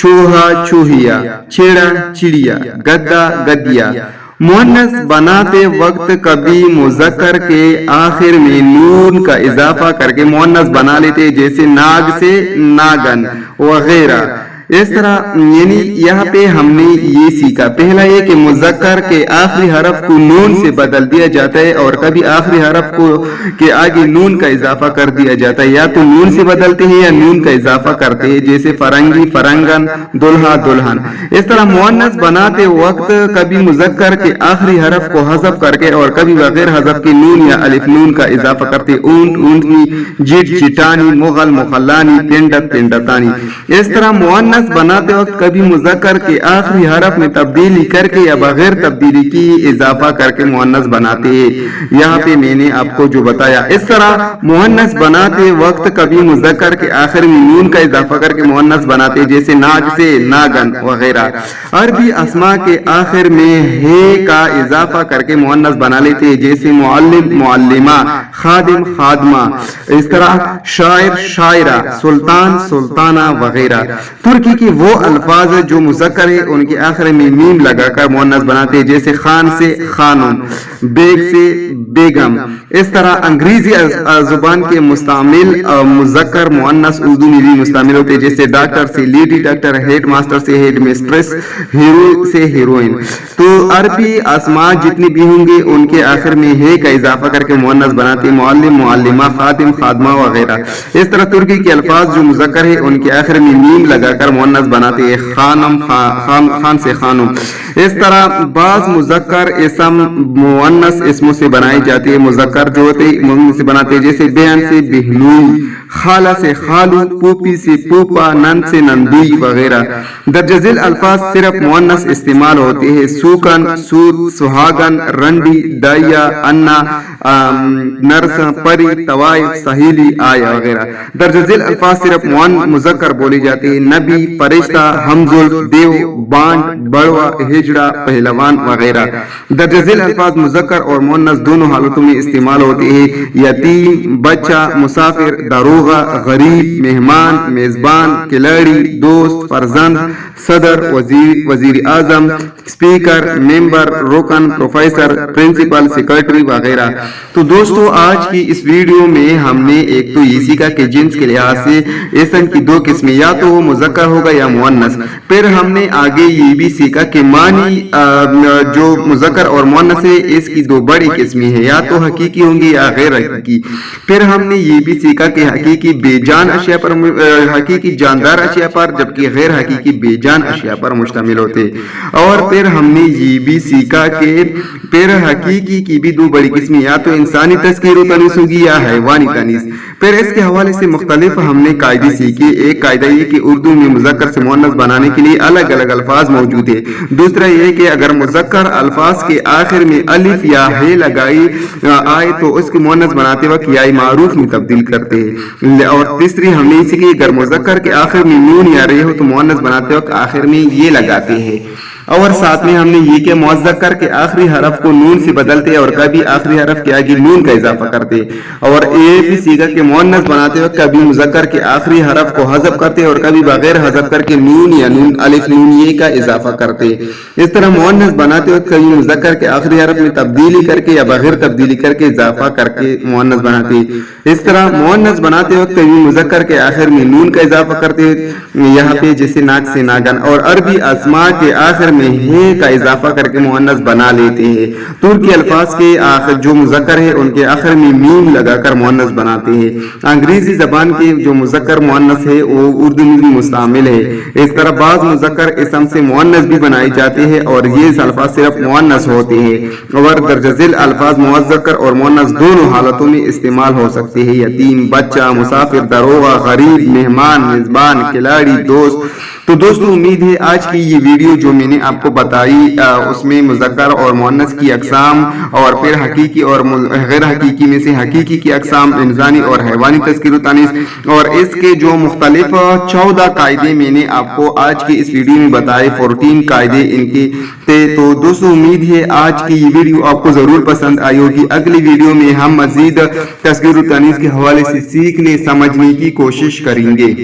چوہا چوہیا, چھیڑا چڑیا, گدا گدیا. مؤنث بناتے وقت کبھی مذکر کے آخر میں نون کا اضافہ کر کے مؤنث بنا لیتے, جیسے ناگ سے ناگن وغیرہ. اس طرح یعنی یہاں پہ ہم نے یہ سیکھا. پہلا یہ کہ مذکر کے آخری حرف کو نون سے بدل دیا جاتا ہے, اور کبھی آخری حرف کو کے آگے نون کا اضافہ کر دیا جاتا ہے, یا تو نون سے بدلتے ہیں یا نون کا اضافہ کرتے ہیں, جیسے فرنگی فرنگن, دلہا دلہن. اس طرح مؤنث بناتے وقت کبھی مذکر کے آخری حرف کو حذف کر کے اور کبھی بغیر حذف کے نون یا الف نون کا اضافہ کرتے, اونٹ اونٹنی, جٹ جٹانی, مغل مغلانی, تینڈت تینڈتانی. اس طرح مؤنث بناتے وقت کبھی مذکر کے آخری حرف میں تبدیلی کر کے یا بغیر تبدیلی کی اضافہ کر کے مؤنث بناتے ہیں. یہاں پہ میں نے آپ کو جو بتایا. اس طرح مؤنث بناتے وقت کبھی مذکر کے آخر میں نون کا اضافہ کر کے مؤنث بناتے, جیسے ناگ سے ناگن وغیرہ. عربی اسماء کے آخر میں ہے کا اضافہ کر کے مؤنث بنا لیتے, جیسے معلم معلمہ, خادم خادمہ. اس طرح شاعر شاعرہ, سلطان سلطانہ وغیرہ. ترکی کی وہ الفاظ جو مذکر ہے ان کے آخر میں میم لگا کر مؤنث بناتے, جیسے خان سے خانم, بیگ سے بیگم. اس طرح انگریزی زبان کے مستعمل مذکر مؤنث اردو میں بھی مستعمل ہوتے, جیسے ڈاکٹر سے لیڈی ڈاکٹر, ہیڈ ماسٹر سے ہیڈ مسٹریس, ہیرو سے ہیروئن. تو عربی اسماء جتنی بھی ہوں گے ان کے آخر میں ہے کا اضافہ کر کے مؤنث بناتے, معلم معلمہ, خادم خادمہ وغیرہ. اس طرح ترکی کے الفاظ جو مذکر ہے ان کے آخر میں میم لگا کر مؤنث بناتے ہیں, خانم خان سے خانم. اس طرح بعض مذکر اسم مؤنث اسموں سے بنائے جاتے ہیں, مذکر جو ہوتے ہیں سے بناتے ہیں, جیسے بہن سے بہنوئی, خالہ سے خالو, پوپی سے پوپا, نند سے نندوئی وغیرہ. درج ذیل الفاظ صرف مؤنث استعمال ہوتے ہیں, سوکن, سود, سہاگن, رنڈی, دایا, انا, نرس, پری, طوائف, سہیلی, آیا وغیرہ. درج ذیل الفاظ صرف مذکر بولے جاتے ہیں, نبی, فرشتہ, ہمزل, دیو, بانڈ, بڑوا, ہجڑا, پہلوان وغیرہ. درج ذیل الفاظ مذکر اور مؤنث دونوں حالتوں میں استعمال ہوتے ہیں, یتیم, بچہ, مسافر, داروغہ, غریب, مہمان, میزبان, کھلاڑی, دوست, فرزند, صدر, وزیر اعظم, اسپیکر, ممبر, رکن, پروفیسر, پرنسپل, سیکرٹری وغیرہ. تو دوستو آج کی اس ویڈیو میں ہم نے ایک تو یہ سیکھا کہ جنس کے لحاظ سے اسم کی دو قسمیں, یا تو وہ مذکر ہوگا یا مؤنث. پھر ہم نے آگے یہ بھی سیکھا کہ معنی جو مذکر اور مؤنث ہے اس کی دو بڑی قسمیں ہیں, یا تو حقیقی ہوں گی یا غیر حقیقی. پھر ہم نے یہ بھی سیکھا کہ حقیقی بے جان اشیاء پر, حقیقی جاندار اشیاء پر, جبکہ غیر حقیقی بے جان اشیاء پر مشتمل ہوتے. اور پھر ہم نے یہ بھی سیکھا کہ پھر حقیقی کی بھی دو بڑی قسمیں, یا تو انسانی تذکیر و تانیث ہوگی یا حیوانی تانیث. پھر اس کے حوالے سے مختلف ہم نے قاعدے سیکھے. ایک قاعدہ یہ کہ اردو میں مذکر سے مؤنث بنانے کے لیے الگ الگ الفاظ موجود ہیں. دوسرا یہ کہ اگر مذکر الفاظ کے آخر میں الف یا ہے لگائی آئے تو اس کو مؤنث بناتے وقت یا معروف میں تبدیل کرتے ہیں. اور تیسری ہم نے سیکھی اگر مذکر کے آخر میں نون یا رے ہو تو مؤنث بناتے وقت آخر میں یہ لگاتے ہیں. اور ساتھ میں ہم نے یہ کہ مذکر کے آخری حرف کو نون سے بدلتے اور کبھی آخری حرف کے آگے نون کا اضافہ کرتے. اور یہ بھی سیکھا کہ مؤنث بناتے وقت کبھی مذکر کے آخری حرف کو حذف کرتے اور کبھی بغیر حذف کر کے نون یا نون الف نون یہ کا اضافہ کرتے. اس طرح مؤنث بناتے وقت کبھی مذکر کے آخری حرف میں تبدیلی کر کے یا بغیر تبدیلی کر کے اضافہ کر کے مؤنث بناتے. اس طرح مؤنث بناتے وقت کبھی مذکر کے آخر میں نون کا اضافہ کرتے, یہاں پہ جیسے ناک سے ناگن. اور عربی اسماء کے آخر میں ہے کا اضافہ کر کے مؤنث بنا لیتے ہیں. ترکی الفاظ کے آخر جو مذکر ہے ان کے آخر میں میم لگا کر مؤنث بناتے ہیں. انگریزی زبان کے جو مذکر مؤنث ہے وہ اردو میں بھی مستعمل ہے. اس طرح بعض مذکر اسم سے مؤنث بھی بنائے جاتے ہیں اور یہ الفاظ صرف مؤنث ہوتے ہیں. اور درج ذیل الفاظ مذکر اور مؤنث دونوں حالتوں میں استعمال ہو سکتے ہیں, یتیم, بچہ, مسافر, داروغہ, غریب, مہمان, میزبان, کھلاڑی, دوست. تو دوستو امید ہے آج کی یہ ویڈیو جو میں نے آپ کو بتائی اس میں مذکر اور مؤنث کی اقسام اور پھر حقیقی اور غیر حقیقی میں سے حقیقی کی اقسام, انسانی اور حیوانی تذکیر و تانیث, اور اس کے جو مختلف 14 قاعدے میں نے آپ کو آج کی اس ویڈیو میں بتائے, 14 قاعدے ان کے تھے. تو دوستو امید ہے آج کی یہ ویڈیو آپ کو ضرور پسند آئی ہوگی. اگلی ویڈیو میں ہم مزید تذکیر و تانیث کے حوالے سے سیکھنے سمجھنے کی کوشش کریں گے.